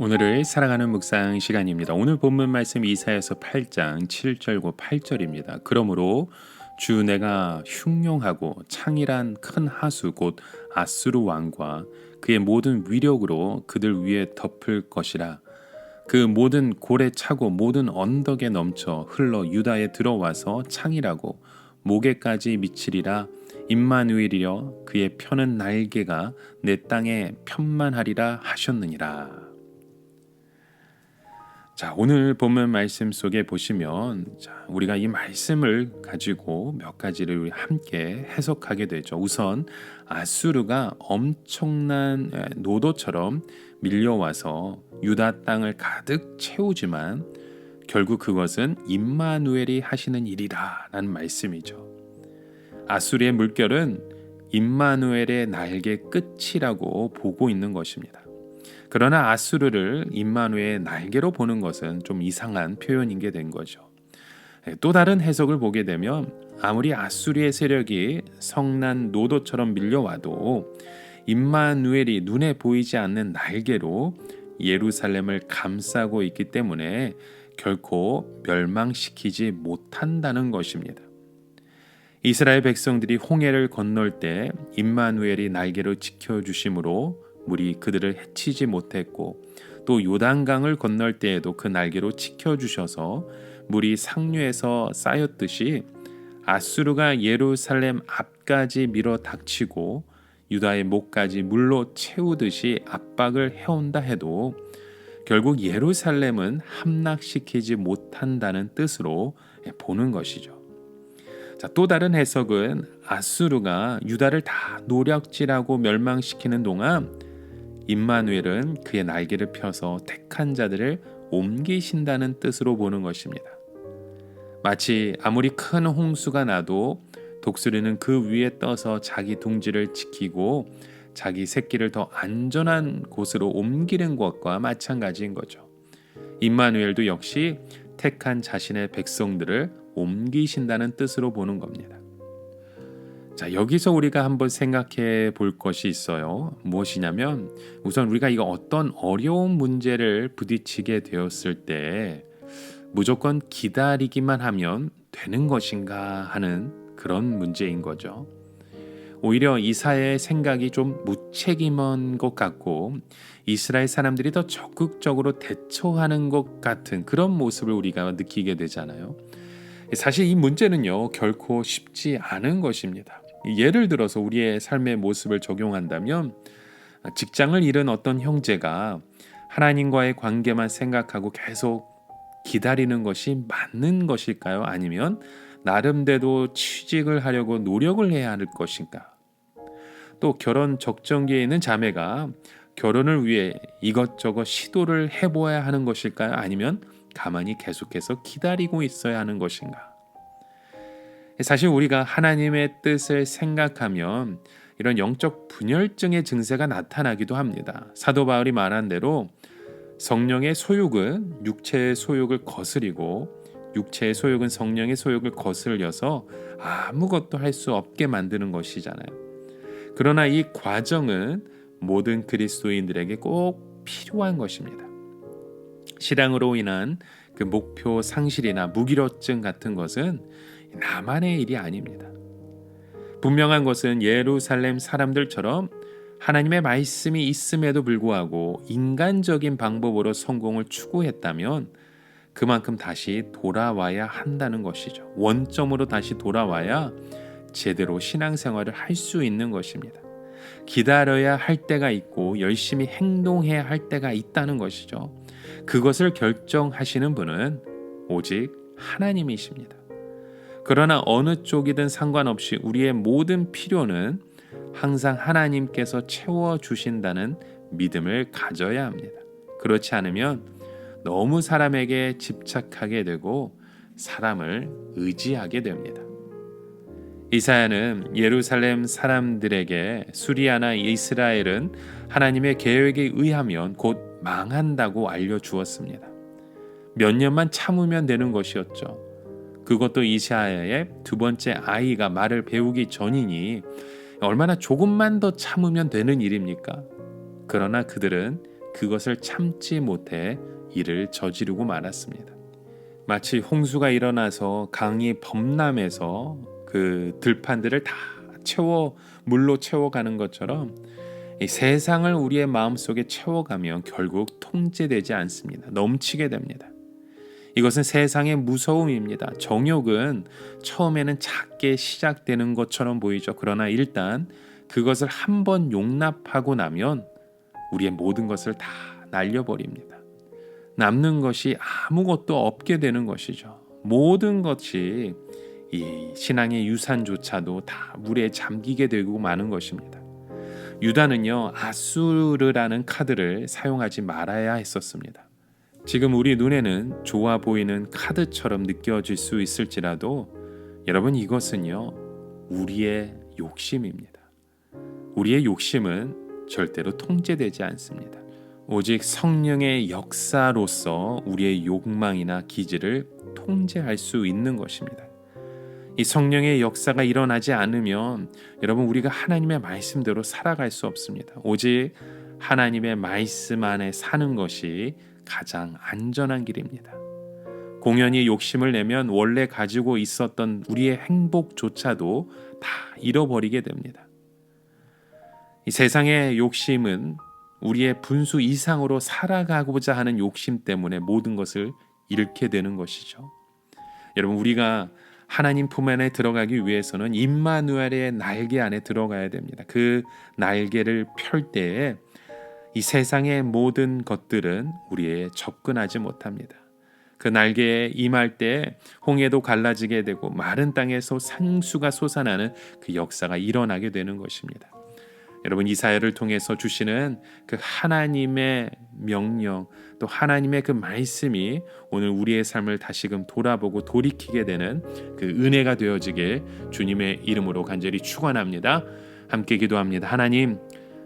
오늘을 사랑하는 묵상 시간입니다. 오늘 본문 말씀 이사야서 8장 7절과 8절입니다. 그러므로 주 내가 흉용하고 창일한 큰 하수 곧 아수르 왕과 그의 모든 위력으로 그들 위에 덮을 것이라. 그 모든 골에 차고 모든 언덕에 넘쳐 흘러 유다에 들어와서 창일하고 목에까지 미치리라. 임마누엘이여 그의 펴는 날개가 내 땅에 편만하리라 하셨느니라. 자, 오늘 본문 말씀 속에 보시면 우리가 이 말씀을 가지고 몇 가지를 함께 해석하게 되죠. 우선 아수르가 엄청난 노도처럼 밀려와서 유다 땅을 가득 채우지만 결국 그것은 임마누엘이 하시는 일이라는 말씀이죠. 아수르의 물결은 임마누엘의 날개 끝이라고 보고 있는 것입니다. 그러나 아수르를 임마누엘의 날개로 보는 것은 좀 이상한 표현인 게 된 거죠. 또 다른 해석을 보게 되면 아무리 아수르의 세력이 성난 노도처럼 밀려와도 임마누엘이 눈에 보이지 않는 날개로 예루살렘을 감싸고 있기 때문에 결코 멸망시키지 못한다는 것입니다. 이스라엘 백성들이 홍해를 건널 때 임마누엘이 날개로 지켜주심으로 물이 그들을 해치지 못했고, 또 요단강을 건널 때에도 그 날개로 지켜주셔서 물이 상류에서 쌓였듯이 아수르가 예루살렘 앞까지 밀어 닥치고 유다의 목까지 물로 채우듯이 압박을 해온다 해도 결국 예루살렘은 함락시키지 못한다는 뜻으로 보는 것이죠. 자, 또 다른 해석은 아수르가 유다를 다 노략질하고 멸망시키는 동안 임마누엘은 그의 날개를 펴서 택한 자들을 옮기신다는 뜻으로 보는 것입니다. 마치 아무리 큰 홍수가 나도 독수리는 그 위에 떠서 자기 둥지를 지키고 자기 새끼를 더 안전한 곳으로 옮기는 것과 마찬가지인 거죠. 임마누엘도 역시 택한 자신의 백성들을 옮기신다는 뜻으로 보는 겁니다. 자, 여기서 우리가 한번 생각해 볼 것이 있어요. 무엇이냐면 우선 우리가 이거 어떤 어려운 문제를 부딪히게 되었을 때 무조건 기다리기만 하면 되는 것인가 하는 그런 문제인 거죠. 오히려 이사야의 생각이 좀 무책임한 것 같고 이스라엘 사람들이 더 적극적으로 대처하는 것 같은 그런 모습을 우리가 느끼게 되잖아요. 사실 이 문제는요, 결코 쉽지 않은 것입니다. 예를 들어서 우리의 삶의 모습을 적용한다면 직장을 잃은 어떤 형제가 하나님과의 관계만 생각하고 계속 기다리는 것이 맞는 것일까요? 아니면 나름대로 취직을 하려고 노력을 해야 할 것인가? 또 결혼 적정기에 있는 자매가 결혼을 위해 이것저것 시도를 해보아야 하는 것일까요? 아니면 가만히 계속해서 기다리고 있어야 하는 것인가? 사실 우리가 하나님의 뜻을 생각하면 이런 영적 분열증의 증세가 나타나기도 합니다. 사도 바울이 말한 대로 성령의 소욕은 육체의 소욕을 거스리고 육체의 소욕은 성령의 소욕을 거슬려서 아무것도 할 수 없게 만드는 것이잖아요. 그러나 이 과정은 모든 그리스도인들에게 꼭 필요한 것입니다. 신앙으로 인한 그 목표 상실이나 무기력증 같은 것은 나만의 일이 아닙니다. 분명한 것은 예루살렘 사람들처럼 하나님의 말씀이 있음에도 불구하고 인간적인 방법으로 성공을 추구했다면 그만큼 다시 돌아와야 한다는 것이죠. 원점으로 다시 돌아와야 제대로 신앙생활을 할 수 있는 것입니다. 기다려야 할 때가 있고 열심히 행동해야 할 때가 있다는 것이죠. 그것을 결정하시는 분은 오직 하나님이십니다. 그러나 어느 쪽이든 상관없이 우리의 모든 필요는 항상 하나님께서 채워주신다는 믿음을 가져야 합니다. 그렇지 않으면 너무 사람에게 집착하게 되고 사람을 의지하게 됩니다. 이사야는 예루살렘 사람들에게 수리아나 이스라엘은 하나님의 계획에 의하면 곧 망한다고 알려주었습니다. 몇 년만 참으면 되는 것이었죠. 그것도 이사야의 두 번째 아이가 말을 배우기 전이니 얼마나 조금만 더 참으면 되는 일입니까? 그러나 그들은 그것을 참지 못해 이를 저지르고 말았습니다. 마치 홍수가 일어나서 강이 범람해서 그 들판들을 다 물로 채워가는 것처럼 이 세상을 우리의 마음속에 채워가면 결국 통제되지 않습니다. 넘치게 됩니다. 이것은 세상의 무서움입니다. 정욕은 처음에는 작게 시작되는 것처럼 보이죠. 그러나 일단 그것을 한번 용납하고 나면 우리의 모든 것을 다 날려버립니다. 남는 것이 아무것도 없게 되는 것이죠. 모든 것이 이 신앙의 유산조차도 다 물에 잠기게 되고 마는 것입니다. 유다는요, 아수르라는 카드를 사용하지 말아야 했었습니다. 지금 우리 눈에는 좋아 보이는 카드처럼 느껴질 수 있을지라도 여러분, 이것은요, 우리의 욕심입니다. 우리의 욕심은 절대로 통제되지 않습니다. 오직 성령의 역사로서 우리의 욕망이나 기질을 통제할 수 있는 것입니다. 이 성령의 역사가 일어나지 않으면 여러분, 우리가 하나님의 말씀대로 살아갈 수 없습니다. 오직 하나님의 말씀 안에 사는 것이 가장 안전한 길입니다. 공연히 욕심을 내면 원래 가지고 있었던 우리의 행복조차도 다 잃어버리게 됩니다. 이 세상의 욕심은 우리의 분수 이상으로 살아가고자 하는 욕심 때문에 모든 것을 잃게 되는 것이죠. 여러분, 우리가 하나님 품 안에 들어가기 위해서는 임마누엘의 날개 안에 들어가야 됩니다. 그 날개를 펼 때에 이 세상의 모든 것들은 우리에 접근하지 못합니다. 그 날개에 임할 때 홍해도 갈라지게 되고 마른 땅에서 산수가 솟아나는 그 역사가 일어나게 되는 것입니다. 여러분, 이사야를 통해서 주시는 그 하나님의 명령, 또 하나님의 그 말씀이 오늘 우리의 삶을 다시금 돌아보고 돌이키게 되는 그 은혜가 되어지길 주님의 이름으로 간절히 축원합니다. 함께 기도합니다. 하나님,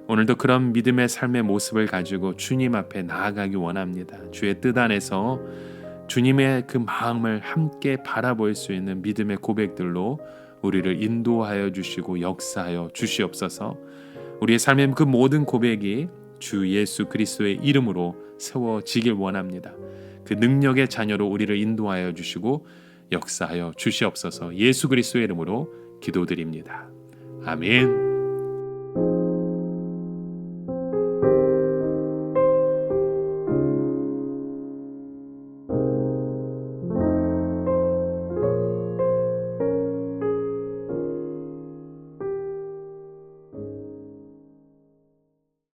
오늘도 그런 믿음의 삶의 모습을 가지고 주님 앞에 나아가기 원합니다. 주의 뜻 안에서 주님의 그 마음을 함께 바라볼 수 있는 믿음의 고백들로 우리를 인도하여 주시고 역사하여 주시옵소서. 우리의 삶의 그 모든 고백이 주 예수 그리스도의 이름으로 세워지길 원합니다. 그 능력의 자녀로 우리를 인도하여 주시고 역사하여 주시옵소서. 예수 그리스도의 이름으로 기도드립니다. 아멘.